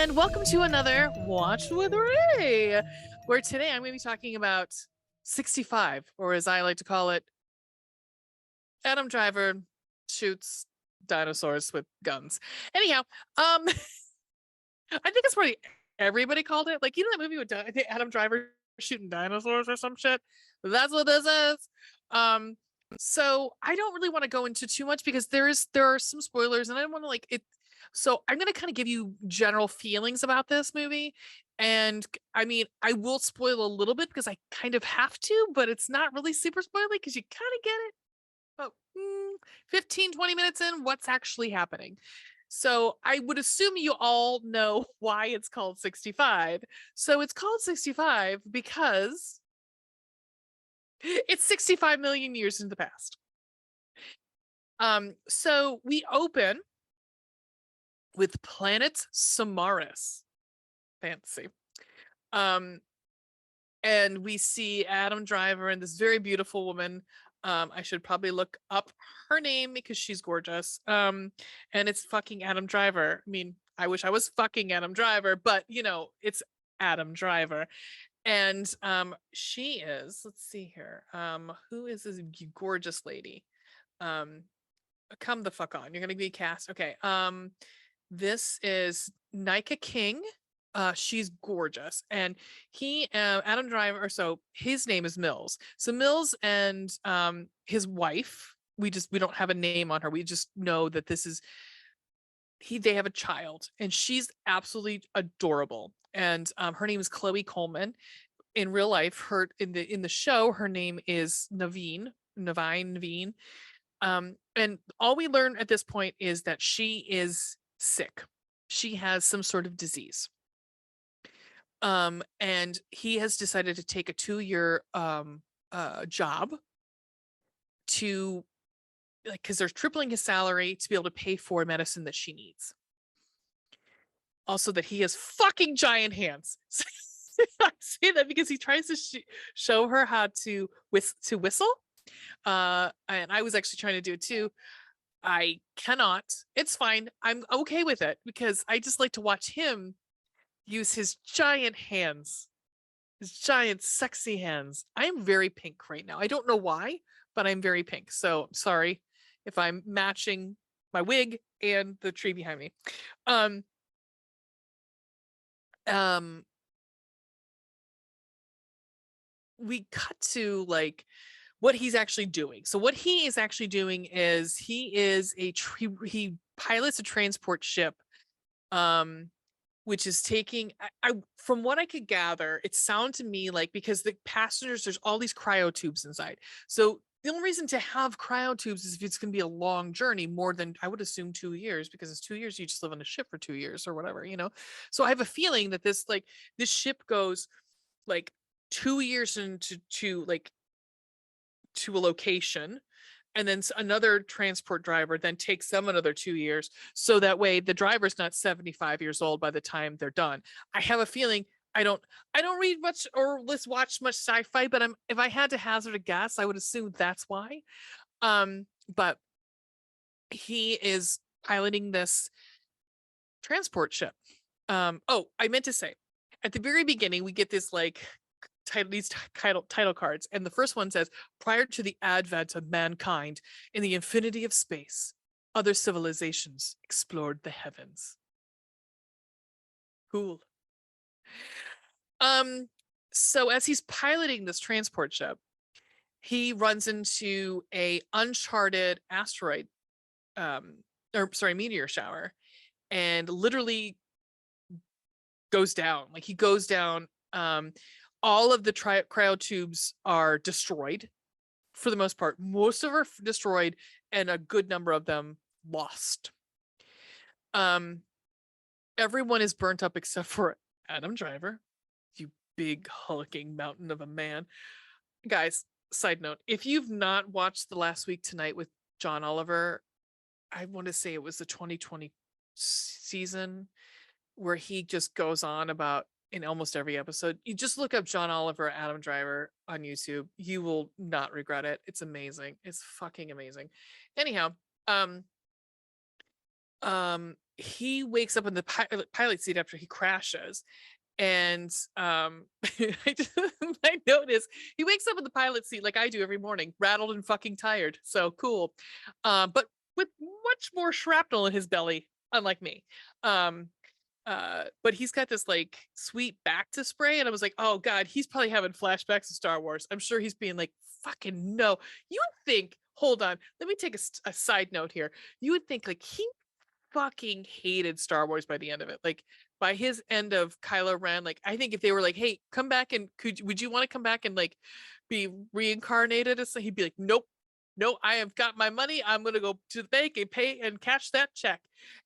and welcome to another Watch with Ray, where today I'm going to be talking about 65, or as I like to call it, Adam Driver shoots dinosaurs with guns. Anyhow, I think it's probably everybody called it. Like, you know that movie with Adam Driver shooting dinosaurs or some shit? That's what this is. So I don't really want to go into too much because there are some spoilers and I don't want to like it. So I'm gonna kind of give you general feelings about this movie. And I mean, I will spoil a little bit because I kind of have to, but it's not really super spoily because you kind of get it about 15, 20 minutes in what's actually happening. So I would assume you all know why it's called 65. So it's called 65 because it's 65 million years in the past. So we open with planet Samaris. Fancy. Um, and we see Adam Driver and this very beautiful woman. I should probably look up her name because she's gorgeous. And it's fucking Adam Driver. I mean, I wish I was fucking Adam Driver, but you know, it's Adam Driver. And she is, let's see here. Who is this gorgeous lady? Come the fuck on. You're gonna be cast. Okay. This is Nika King. She's gorgeous, and Adam Driver. So his name is Mills. So Mills and his wife. We don't have a name on her. We just know that this is they have a child, and she's absolutely adorable. And her name is Chloe Coleman. In real life, her in the show, her name is Naveen. And all we learn at this point is that she is sick. She has some sort of disease. And he has decided to take a 2-year job to like because they're tripling his salary to be able to pay for medicine that she needs. Also, that he has fucking giant hands. I say that because he tries to show her how to whistle. And I was actually trying to do it too. I cannot. It's fine. I'm okay with it because I just like to watch him use his giant hands, his giant sexy hands. I'm very pink right now. I don't know why, but I'm very pink. So sorry if I'm matching my wig and the tree behind me. Um, um, we cut to like what he's actually doing. So what he is actually doing is he pilots a transport ship, which is taking I from what I could gather, it sounded to me like because the passengers, there's all these cryo tubes inside. So the only reason to have cryo tubes is if it's going to be a long journey, more than I would assume 2 years, because it's 2 years you just live on a ship for 2 years or whatever, you know. So I have a feeling that this ship goes like 2 years into to a location, and then another transport driver then takes them another 2 years, so that way the driver's not 75 years old by the time they're done. I have a feeling I don't read much or let's watch much sci-fi, but if I had to hazard a guess, I would assume that's why. But he is piloting this transport ship. Oh, I meant to say, at the very beginning we get this like these title cards, and the first one says, prior to the advent of mankind in the infinity of space, other civilizations explored the heavens. Cool. So as he's piloting this transport ship, he runs into a uncharted asteroid, or sorry, meteor shower, and literally goes down. Like he goes down. All of the cryo tubes are destroyed for the most part. Most of them are destroyed, and a good number of them lost. Everyone is burnt up except for Adam Driver, you big hulking mountain of a man. Guys, side note, if you've not watched The Last Week Tonight with John Oliver, I want to say it was the 2020 season, where he just goes on about in almost every episode. You just look up John Oliver, Adam Driver on YouTube. You will not regret it. It's amazing. It's fucking amazing. Anyhow, he wakes up in the pilot seat after he crashes, and my note is he wakes up in the pilot seat like I do every morning, rattled and fucking tired. So cool. But with much more shrapnel in his belly, unlike me. Um, but he's got this like sweet back to spray, and I was like, oh god, he's probably having flashbacks to Star Wars. I'm sure he's being like, fucking no. You would think, hold on, let me take a side note here. You would think like he fucking hated Star Wars by the end of it. Like by his end of Kylo Ren, like I think if they were like, hey, come back and would you want to come back and like be reincarnated? So he'd be like, nope, no, I have got my money. I'm gonna go to the bank and pay and cash that check.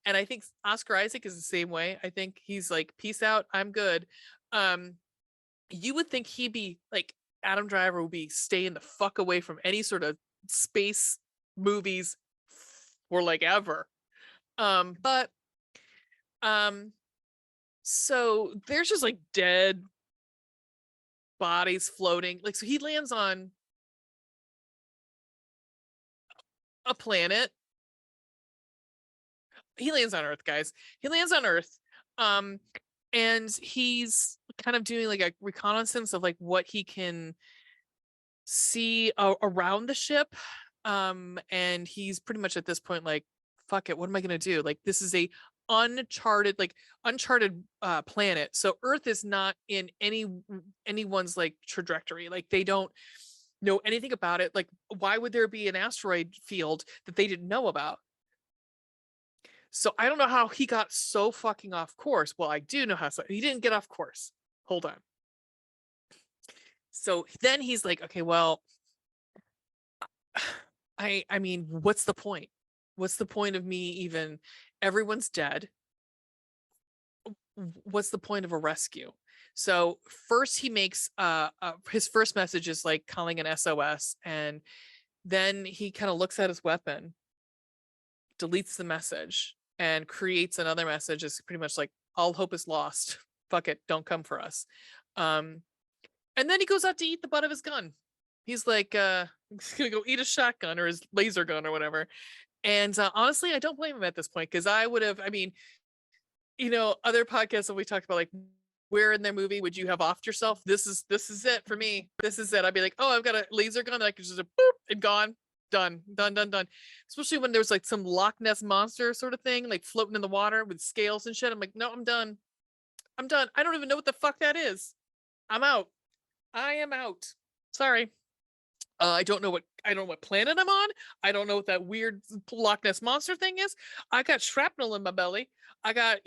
And I think Oscar Isaac is the same way. I think he's like, peace out, I'm good. Um, you would think he'd be like Adam Driver would be staying the fuck away from any sort of space movies for like ever. But so there's just like dead bodies floating. Like so he lands on a planet. He lands on Earth, guys. He lands on Earth. Um and he's kind of doing like a reconnaissance of like what he can see around the ship. And he's pretty much at this point like, fuck it, what am I gonna do? Like this is a uncharted planet, so Earth is not in anyone's like trajectory. Like they don't know anything about it. Like why would there be an asteroid field that they didn't know about? So I don't know how he got so fucking off course. Well, I do know how. So he didn't get off course. Hold on. So then he's like, okay, well, I mean, what's the point? What's the point of me even? Everyone's dead. What's the point of a rescue? So first he makes his first message is like calling an SOS, and then he kind of looks at his weapon, deletes the message, and creates another message. It's pretty much like, all hope is lost. Fuck it, don't come for us. And then he goes out to eat the butt of his gun. He's like, he's gonna go eat a shotgun or his laser gun or whatever. And honestly, I don't blame him at this point, because I would have, I mean, other podcasts that we talked about, like, where in their movie would you have offed yourself? This is it for me. This is it. I'd be like, oh, I've got a laser gun that I could just boop and gone. Done. Especially when there's like some Loch Ness monster sort of thing, like floating in the water with scales and shit. I'm like, no, I'm done. I don't even know what the fuck that is. I'm out. I am out. Sorry. I don't know what planet I'm on. I don't know what that weird Loch Ness monster thing is. I got shrapnel in my belly. I got,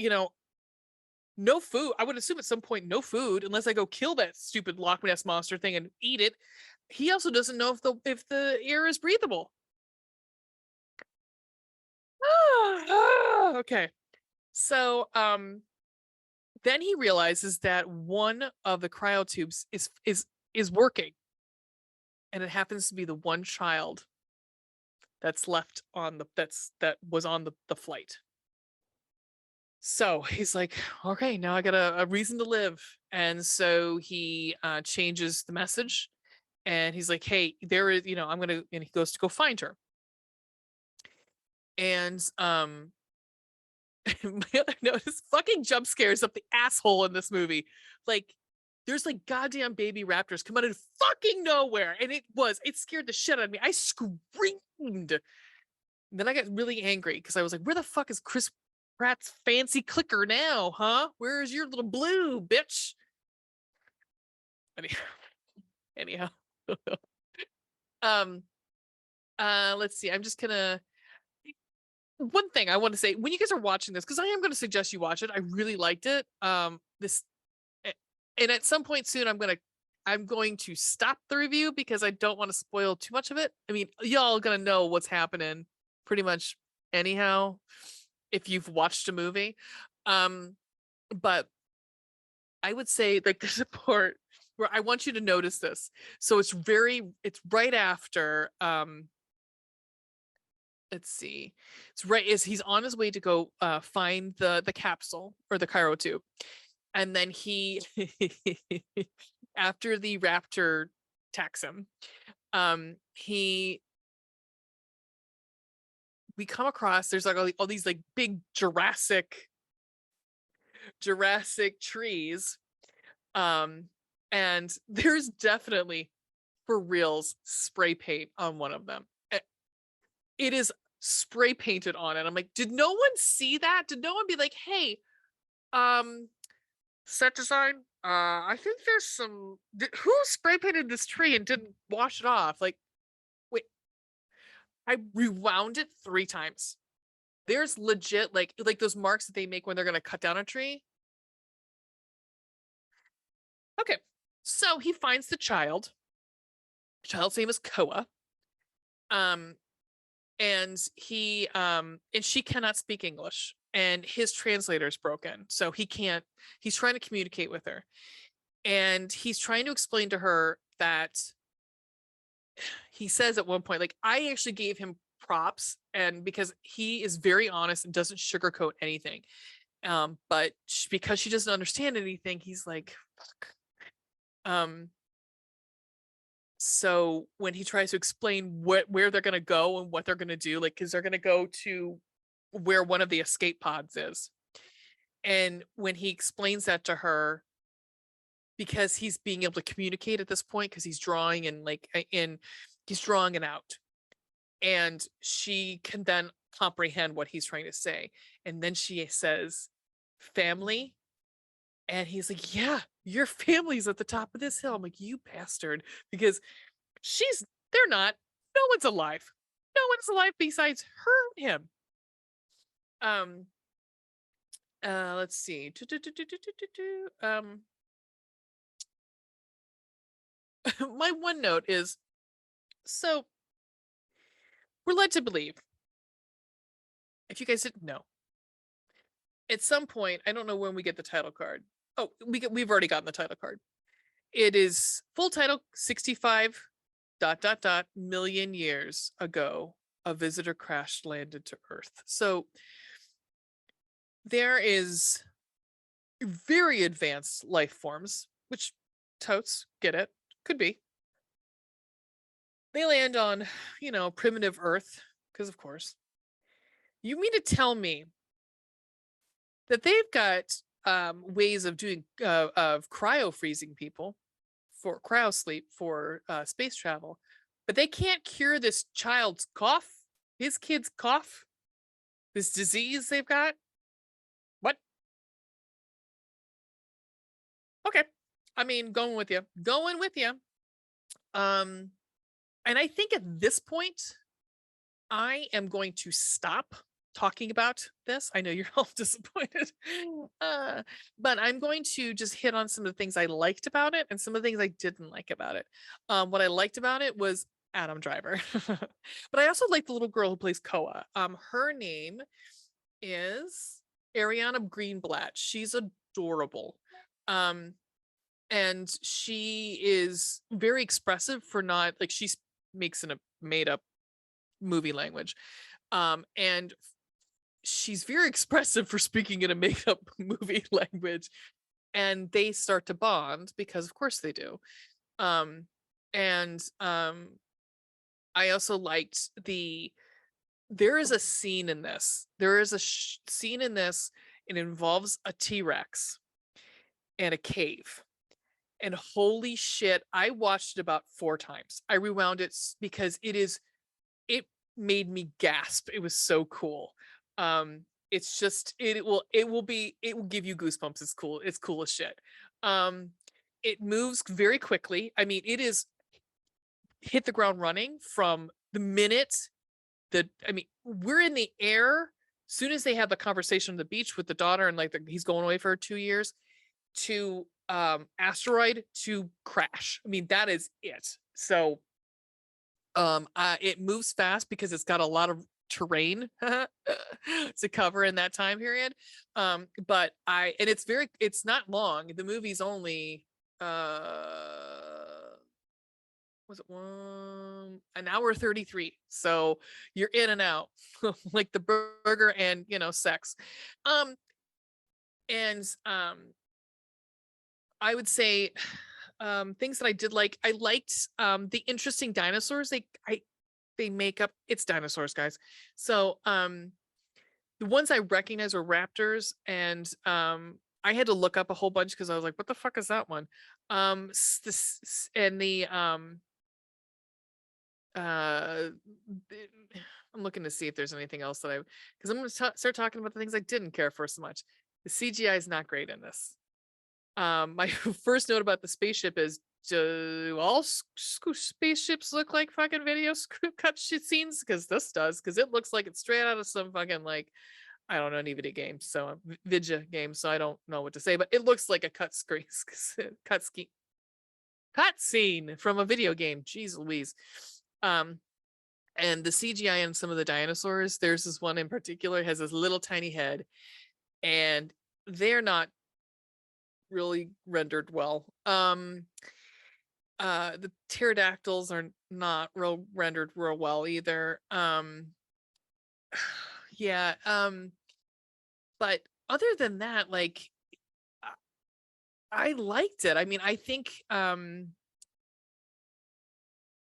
no food. I would assume at some point no food, unless I go kill that stupid Loch Ness monster thing and eat it. He also doesn't know if the air is breathable. Okay. So then he realizes that one of the cryotubes is working. And it happens to be the one child that's left on that was on the flight. So he's like, okay, now I got a reason to live. And so he changes the message, and he's like, hey, there is, and he goes to go find her. And my other note is fucking jump scares up the asshole in this movie. Like, there's like goddamn baby raptors come out of fucking nowhere. And it scared the shit out of me. I screamed. Then I got really angry because I was like, where the fuck is Chris Pratt's fancy clicker now, huh? Where's your little blue, bitch? Anyhow. Let's see. I'm just gonna one thing I want to say, when you guys are watching this, because I am going to suggest you watch it. I really liked it. This and at some point soon I'm going to stop the review because I don't want to spoil too much of it. I mean, y'all gonna know what's happening pretty much anyhow if you've watched a movie. But I would say like there's a part where I want you to notice this. So it's right after let's see. It's right as he's on his way to go find the capsule or the cryotube. And then he after the raptor attacks him, he we come across, there's like all these like big Jurassic trees. And there's definitely, for reals, spray paint on one of them. It is spray painted on it. I'm like, did no one see that? Did no one be like, hey, um, set design, I think there's some, who spray painted this tree and didn't wash it off? Like, wait, I rewound it 3 times. There's legit like those marks that they make when they're gonna cut down a tree. Okay, so he finds the child. The child's name is Koa. Um, and and she cannot speak English, and his translator is broken, so he's trying to communicate with her, and he's trying to explain to her that he says at one point, like, I actually gave him props, and because he is very honest and doesn't sugarcoat anything. But because she doesn't understand anything, he's like, fuck. So when he tries to explain where they're gonna go and what they're gonna do, like, because they're gonna go to where one of the escape pods is, and when he explains that to her, because he's being able to communicate at this point, because he's drawing and he's drawing it out, and she can then comprehend what he's trying to say, and then she says, family. And he's like, yeah, your family's at the top of this hill. I'm like, you bastard. Because they're not, no one's alive. No one's alive besides her and him. Let's see. My one note is, so we're led to believe, if you guys didn't know, at some point, I don't know when we get the title card. Oh, we've already gotten the title card. It is full title: 65 ... million years ago, a visitor crash landed to Earth. So there is very advanced life forms, which totes, get it, could be. They land on, primitive Earth, because of course. You mean to tell me that they've got ways of doing of cryo freezing people for cryo sleep for space travel, but they can't cure this child's cough, his kid's cough, this disease they've got? What? Okay. I mean, going with you. Going with you. And I think at this point, I am going to stop talking about this. I know you're all disappointed. But I'm going to just hit on some of the things I liked about it and some of the things I didn't like about it. What I liked about it was Adam Driver. But I also like the little girl who plays Koa. Her name is Ariana Greenblatt. She's adorable. And she is very expressive for not, like, she makes in a made up movie language. And she's very expressive for speaking in a made up movie language. And they start to bond because of course they do. And I also liked there is a scene in this. There is a scene in this. It involves a T-Rex and a cave. And holy shit, I watched it about 4 times. I rewound it because it made me gasp. It was so cool. It's just, it will give you goosebumps. It's cool. It's cool as shit. It moves very quickly. I mean, it is hit the ground running from the minute we're in the air. Soon as they have the conversation on the beach with the daughter, and like he's going away for 2 years, to asteroid to crash. I mean, that is it. So it moves fast because it's got a lot of terrain to cover in that time period. But it's not long. The movie's only was it an hour 33, so you're in and out like the burger and sex. And I would say things that I did like. I liked the interesting dinosaurs. they make up, it's dinosaurs, guys. So the ones I recognize were raptors, and I had to look up a whole bunch because I was like, what the fuck is that one? And the uh I'm looking to see if there's anything else that I, because I'm going to start talking about the things I didn't care for so much. The CGI is not great in this. My first note about the spaceship is, do all spaceships look like fucking video cut shit scenes? Because this does, because it looks like it's straight out of some fucking, like, I don't know, any video game, so Vidya game, so I don't know what to say, but it looks like a cut scene from a video game. Jeez Louise. And the CGI in some of the dinosaurs, there's this one in particular, has this little tiny head, and they're not really rendered well. The pterodactyls are not rendered real well either. Yeah. But other than that, like, I liked it. I mean, I think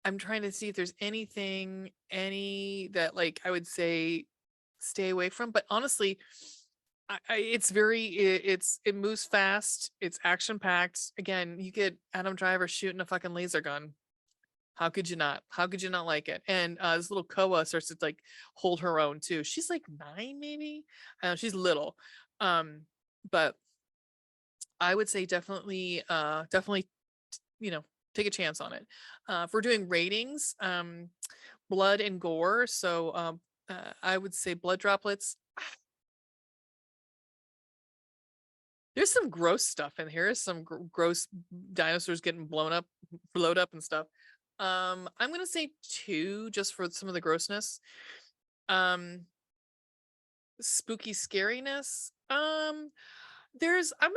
I'm trying to see if there's anything that, like, I would say stay away from, but honestly, it's very, it moves fast, it's action packed. Again, you get Adam Driver shooting a fucking laser gun. How could you not? How could you not like it? And this little Koa starts to, like, hold her own too. She's like 9, maybe. I don't know, she's little. But I would say definitely, you know, take a chance on it. If we're doing ratings, blood and gore, so I would say blood droplets. There's some gross stuff in here. Some gross dinosaurs getting blowed up and stuff. I'm gonna say 2 just for some of the grossness. Spooky scariness. There's, I am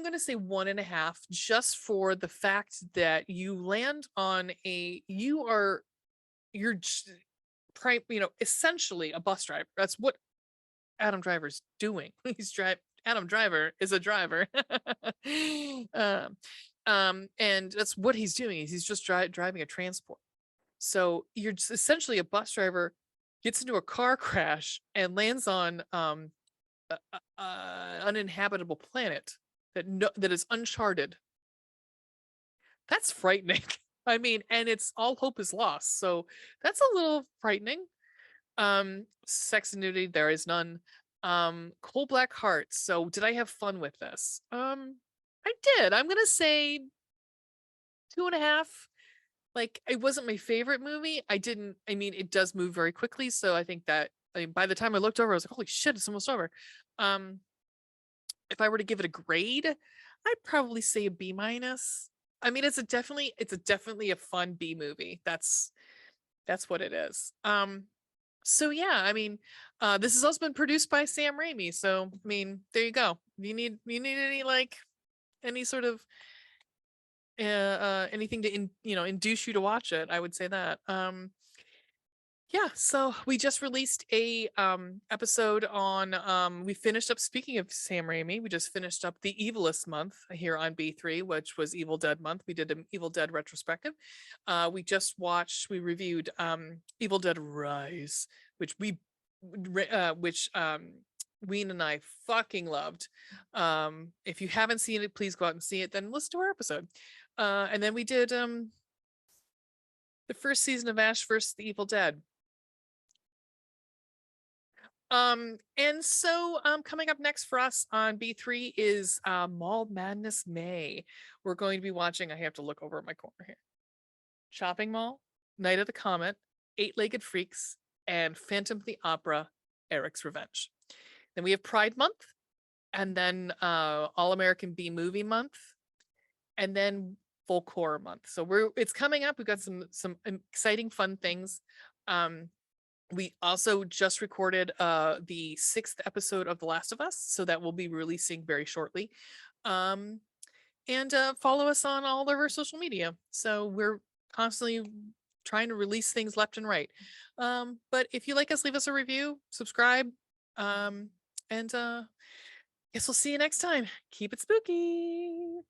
gonna say 1.5, just for the fact that you land on you're essentially a bus driver. That's what Adam Driver's doing. Adam Driver is a driver. And that's what he's doing. He's just driving a transport. So you're just essentially a bus driver, gets into a car crash and lands on uninhabitable planet that is uncharted. That's frightening. I mean, and it's all hope is lost. So that's a little frightening. Sex and nudity, there is none. Coal Black Heart. So did I have fun with this? I did. I'm gonna say 2.5. Like, it wasn't my favorite movie. I mean, it does move very quickly, so I think that, I mean, by the time I looked over, I was like, holy shit, it's almost over. If I were to give it a grade, I'd probably say a B-. I mean, it's definitely a fun B movie. That's what it is. So yeah, I mean, this has also been produced by Sam Raimi, so I mean, there you go. You need any, like, any sort of anything to induce you to watch it, I would say that. Yeah, so we just released a episode on, we finished up, speaking of Sam Raimi, we just finished up the Evilest month here on B3, which was Evil Dead month. We did an Evil Dead retrospective. We reviewed Evil Dead Rise, which Ween and I fucking loved. If you haven't seen it, please go out and see it, then listen to our episode. And then we did the first season of Ash vs. the Evil Dead. And so coming up next for us on B3 is Mall Madness May. We're going to be watching, I have to look over at my corner here, Shopping Mall, Night of the Comet, Eight-Legged Freaks, and Phantom of the Opera, Eric's Revenge. Then we have Pride Month, and then All American B Movie Month, and then Folk Horror Month. So it's coming up. We've got some exciting, fun things. We also just recorded the 6th episode of The Last of Us, so that will be releasing very shortly. And follow us on all of our social media. So we're constantly trying to release things left and right. But if you like us, leave us a review, subscribe, and guess we'll see you next time. Keep it spooky.